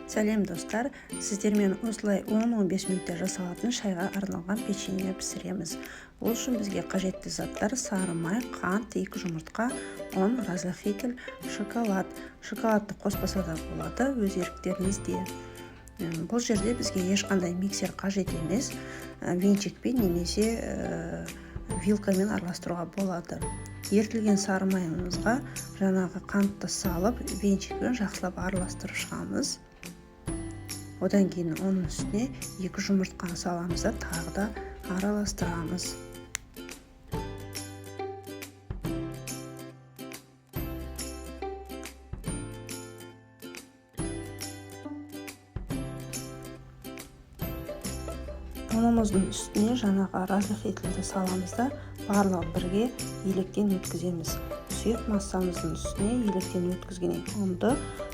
Сәлем достар, сіздермен осылай 10-15 минутта жасалатын шайға арналған печенье пісіреміз. Ол үшін бізге қажетті заттар: сары май, қант, 2 жұмыртқа, ұн, разрыхитель, шоколад. Шоколадты қоспаса да болады, өз еріктеріңізде. Бұл жерде бізге ешқандай миксер қажет емес, венчикпен немесе вилкамен араластыруға болады. Ертілген сары майымызға жаңағы қантты салып, венчикпен жақсылап араластырып шығамыз. Одан кейін оның үстіне 2 жұмыртқаны саламыз да тағы да араластырамыз. Ұнымыздың үстіне жаңағы разрыхительді саламыз да барлығы бірге електен өткіземіз. Сұйық массамыздың үстіне електен өткізген ұнды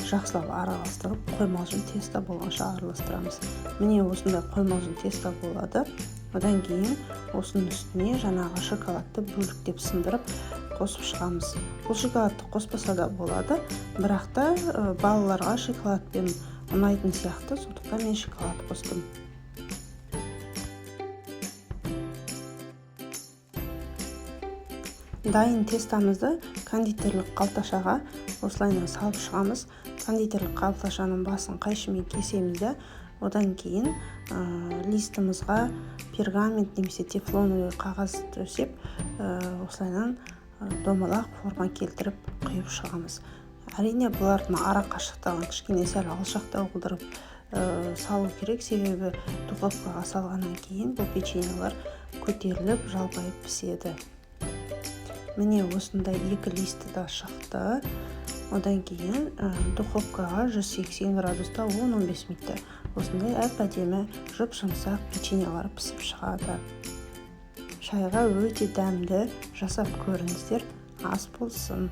жақсылап араластырып, қоймалжың тесто болғанша араластырамыз. Міне осындай қоймалжың тесто болады. Одан кейін осының үстіне жаңағы шоколадты бөліктеп сындырып қосып шығамыз. Бұл шоколадты қоспаса да болады, бірақ та балаларға шоколадпен ұнайтын сияқты, сондықтан мен шоколад қостым. Дайын тестамызды кондитерлік қалташаға осылайынан салып шығамыз. Кондитерлік қалташаның басын қайшымен кесеміз де, одан кейін листімізға пергамент немесе тефлоновый қағаз төсеп, осылайынан домалақ форма келтіріп құйып шығамыз. Әрине бұлардың ара қашықтығын кішкене сәл алшақтау қылдырып салу керек, себебі духовкаға салғаннан кейін бұл печеньелер көтеріліп, жалбайып піседі. Міне осындай 2 листі да шықты. Одан кейін духовкаға 180 градуста 10-15 минутта осындай әп-әдемі жұп-жұмсақ печеньелер пісіп шығады. Шайға өте дәмді, жасап көріңіздер, ас болсын.